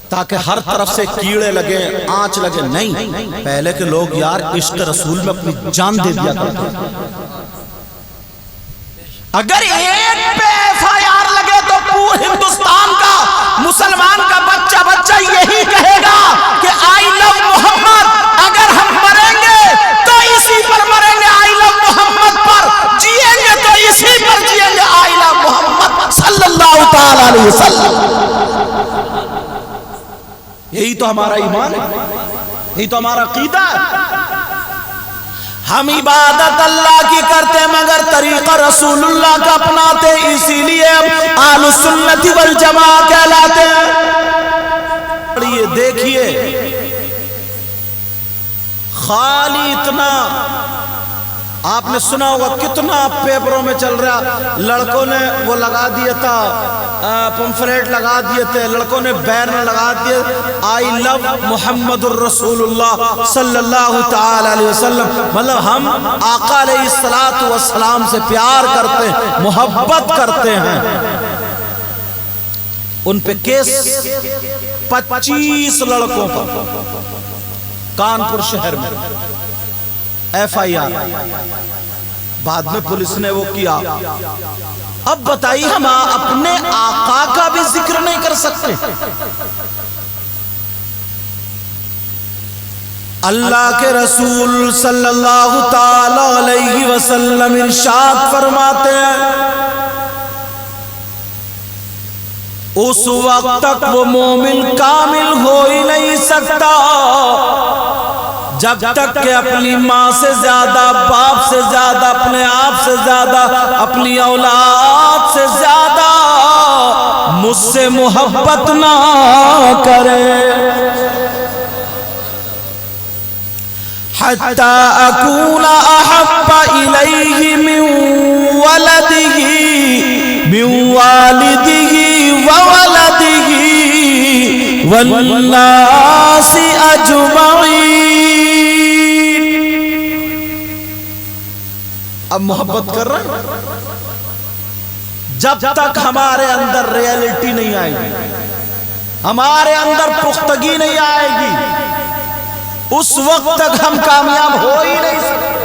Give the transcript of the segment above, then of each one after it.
تاکہ ہر طرف سے کیڑے لگے، آنچ لگے، نہیں، پہلے کے لوگ یار عشق رسول میں اپنی جان دے دیا کرتے تھے۔ اگر ایک پہ FIR لگے تو پورے ہندوستان کا مسلمان کا بچہ یہی کہے گا کہ آئی لو محمد۔ اگر ہم مریں گے تو اسی پر مریں گے، آئی لو محمد پر، جیئیں گے تو اسی پر جیئیں گے، آئی لو محمد صلی اللہ تعالی علیہ وسلم۔ یہی تو ہمارا ایمان ہے، یہی تو ہمارا عقیدہ ہے۔ ہم عبادت اللہ کی کرتے مگر طریقہ رسول اللہ کا اپناتے، اسی لیے ہم اہل السنت والجماعہ کہلاتے ہیں۔ پڑھیے دیکھیے، خالی اتنا آپ نے سنا ہوگا کتنا پیپروں میں چل رہا، لڑکوں نے وہ لگا دیا تھا، پمفلیٹ لگا دیے تھے، لڑکوں نے بینر لگا دیے، آئی لو محمد الرسول اللہ صلی اللہ تعالی علیہ وسلم۔ مطلب ہم آقا علیہ السلام سے پیار کرتے ہیں، محبت کرتے ہیں۔ ان پہ کیس 25 لڑکوں پر کانپور شہر میں FIR، بعد میں پولیس نے وہ کیا۔ اب بتائیے ہم اپنے آقا کا بھی ذکر نہیں کر سکتے؟ اللہ کے رسول صلی اللہ تعالی علیہ وسلم ارشاد فرماتے ہیں، اس وقت تک وہ مومن کامل ہو ہی نہیں سکتا جب تک کہ اپنی ماں سے زیادہ، باپ سے زیادہ، اپنے آپ سے زیادہ، اپنی اولاد سے زیادہ مجھ سے محبت نہ کرے۔ حتی اکون احب الیہ من ولدہ من والدہ وولدہ والناس اجمعین۔ اب محبت کر رہے ہیں، جب تک ہمارے اندر ریئلٹی نہیں آئے گی، ہمارے اندر پختگی نہیں آئے گی، اس وقت تک ہم کامیاب ہو ہی نہیں سکتے۔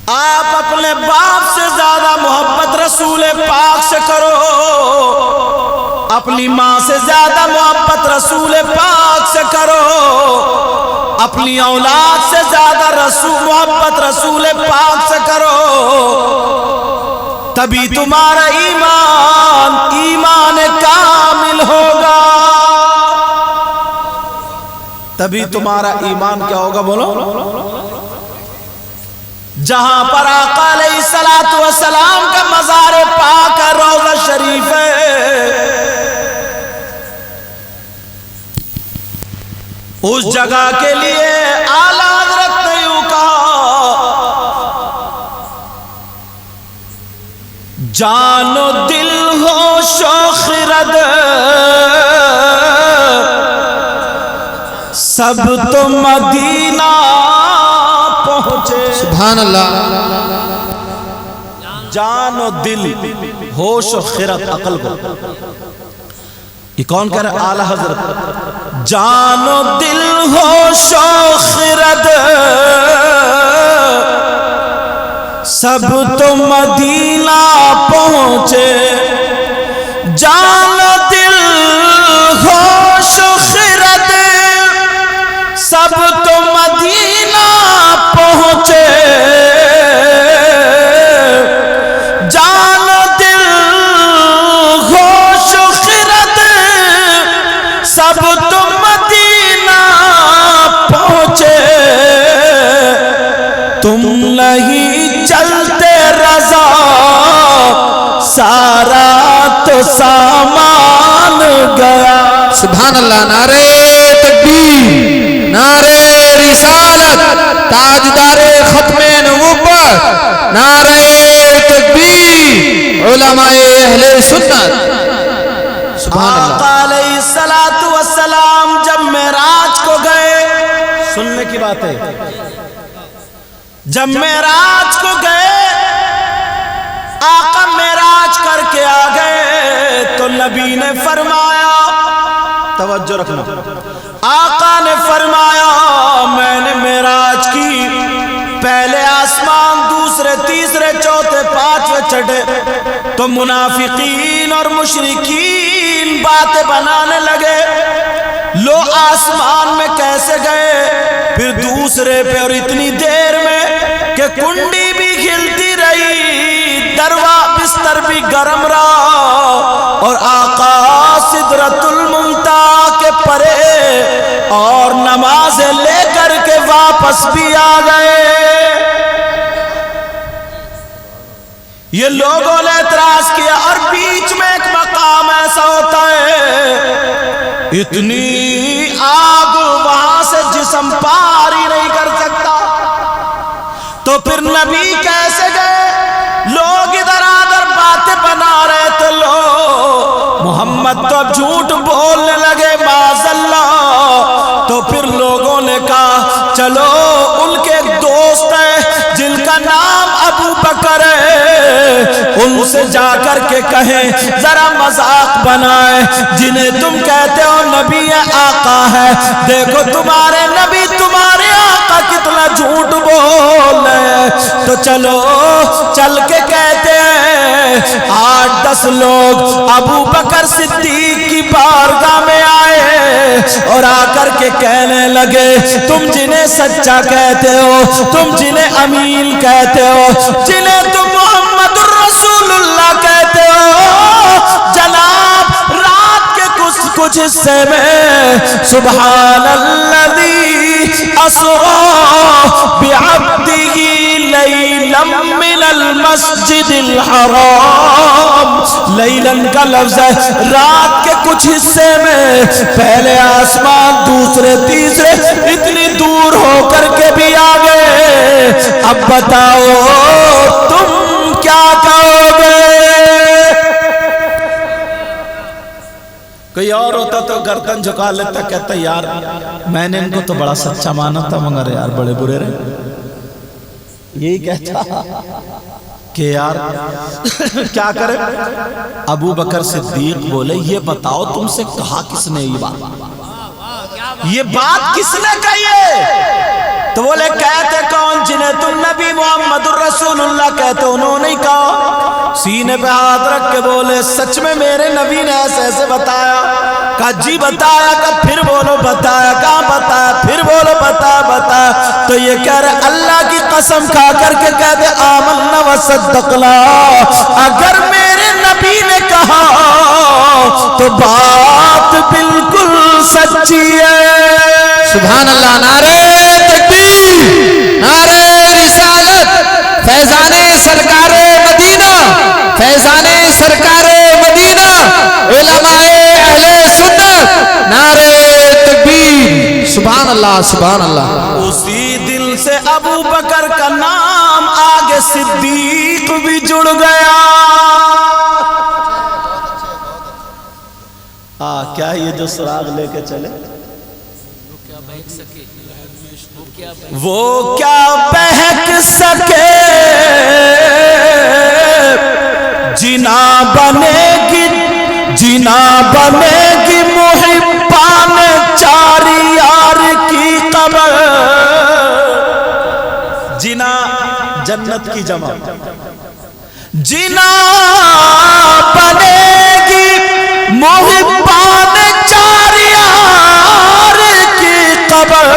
آپ اپنے باپ سے زیادہ محبت رسول پاک سے کرو، اپنی ماں سے زیادہ محبت رسول پاک سے کرو، اپنی اولاد سے زیادہ محبت رسول پاک سے کرو، تبھی تمہارا ایمان کامل ہوگا، تبھی تمہارا ایمان کیا ہوگا بولو؟ جہاں پر آقا علیہ السلام کا مزار پاک ہے، روضہ شریف ہے، اس جگہ کے لیے اعلیٰ حضرت نے یوں کہا، جان و دل ہوش و خرد سب تو مدینہ پہنچے۔ سبحان اللہ۔ جان و دل، ہوش و خرد، عقل کو، یہ کون کہہ رہا ہے؟ اعلیٰ حضرت۔ جان و دل ہوش و خرد سب تو مدینہ پہنچے، جان و دل ہوش و خرد سب تو مدینہ پہنچے، جان دل ہوش و خرد سب تو مدینہ پہنچے، تم نہیں چلتے رضا سارا تو سامان گیا۔ سبحان اللہ۔ نعرہ تکبیر، نعرہ رسالت، تاجدار ختم نبوت، نعرہ تکبیر، علماء اہل سنت۔ سبحان اللہ۔ آقا علیہ السلام جب معراج کو گئے، سننے کی بات ہے، جب معراج کو گئے، آقا معراج کر کے آ گئے، توجہ رکھنا، آقا نے فرمایا میں نے معراج کی، پہلے آسمان، دوسرے، تیسرے، چوتھے، پانچویں چڑھے تو منافقین اور مشرکین باتیں بنانے لگے، لو آسمان میں کیسے گئے، پھر دوسرے پہ، اور اتنی دیر میں کہ کنڈی بھی کھلتی رہی، دروا بستر بھی گرم رہا، اور آقا سدرۃ المنتہا کے پرے اور نمازیں لے کر کے واپس بھی آ گئے۔ یہ لوگوں نے اعتراض کیا، اور بیچ میں ایک مقام ایسا ہوتا ہے اتنی آگ وہاں سے جسم پار ہی نہیں کر سکتا، تو پھر نبی کیسے گئے؟ لوگ ادھر ادھر باتیں بنا رہے تھے، لوگ محمد تو اب جھوٹ بولنے لگے معاذ اللہ، تو پھر لوگوں نے کہا چلو ان کے ایک دوست ہیں جن کا نام ابو بکر ہے، ان سے جا کر کے کہیں ذرا مذاق بنائیں، جنہیں تم کہتے ہو نبی آقا ہے، دیکھو تمہارے نبی تمہارے آقا کتنا جھوٹ بول رہے ہیں، تو چلو چل کے کہتے ہیں۔ 8-10 لوگ ابو بکر صدیق کی بارگاہ میں آئے اور آ کر کے کہنے لگے تم جنہیں سچا کہتے ہو، تم جنہیں امین کہتے ہو، جنہیں تم محمد الرسول اللہ کہتے ہو، جناب رات کے کچھ حصے میں سبحان الذی اسری بعبدہ لیلا من المسجد الحرام، لیلن کا لفظ ہے رات کے کچھ حصے میں، پہلے آسمان، دوسرے، تیسرے، اتنی دور ہو کر کے بھی آ گئے، اب بتاؤ تم کیا کہو گے؟ کوئی اور ہوتا تو گردن جھکا لیتا، کہتا یار میں نے ان کو تو بڑا سچا مانا تھا مگر یار بڑے برے رہے، یہی کہتا کہ یار کیا کرے؟ ابو بکر صدیق بولے یہ بتاؤ تم سے کہا کس نے یہ بات کس نے کہی ہے؟ تو بولے کہتے کون؟ جنہیں تم نبی محمد الرسول اللہ کہتے انہوں نے کہا، سینے پہ ہاتھ رکھ کے بولے سچ میں میرے نبی نے ایسے ایسے بتایا؟ کہا جی بتایا، کہا پھر بولو بتایا، کہا بتایا، پھر بولو بتایا، بتایا، تو یہ کہہ رہے اللہ کی قسم کھا کر کے کہتے آمنا وصدقنا، اگر میرے نبی نے کہا تو بات بالکل سچی ہے۔ سبحان اللہ، نعرہ تکبیر، نعرہ رسالت، فیضان سرکار مدینہ، فیضان سرکار مدینہ، علماء اہل سنت، نعرہ تکبیر، سبحان اللہ، سبحان اللہ۔ اسی دل سے ابو بکر کا نام آگے صدیق بھی جڑ گیا۔ کیا یہ جو سراغ لے کے چلے وہ کیا بہک سکے، جنا بنے گی، جنا بنے گی محبان چار یار کی قبر۔ جنا جنت کی جمع، جنا بنے گی محبان چار یار کی قبر،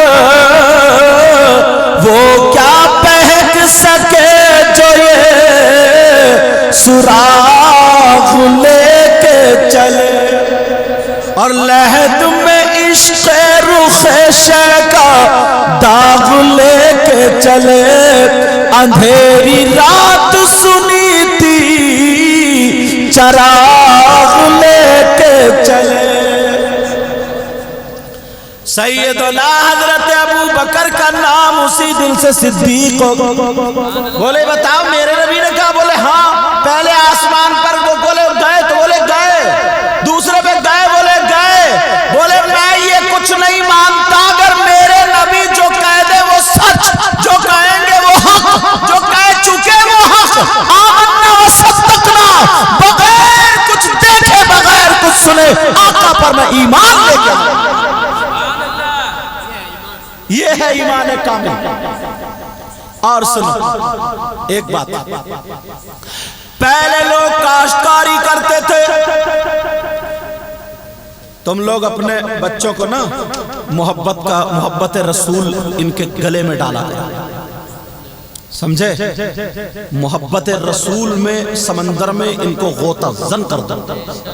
وہ کیا بہک سکے جو یہ سراغ لے کے چلے، اور لہد میں عشق رخ شے کا داغ لے کے چلے، اندھیری رات سنی تھی چراغ لے کے چلے۔ سیدنا حضرت ابو بکر کا نام اسی دن سے صدیق ہو۔ بولے بتاؤ میرے نبی نے کہا؟ بولے ہاں۔ پہلے آسمان پر وہ بولے گئے تو بولے گئے، دوسرے پہ گئے بولے گئے، بولے میں یہ کچھ نہیں مانتا، اگر میرے نبی جو کہہ دے وہ سچ، جو کہیں گے وہ حق، جو کہہ چکے وہ حق، آمنا و صدقنا، بغیر کچھ دیکھے بغیر کچھ سنے آقا پر میں ایمان لے کے یہ ہے ایمان کامل۔ اور سنو ایک بات، پہلے لوگ کاشتکاری کرتے تھے، تم لوگ اپنے بچوں کو نا محبت رسول ان کے گلے میں ڈالا کرو، سمجھے؟ محبت رسول میں سمندر میں ان کو غوطہ زن کر دو،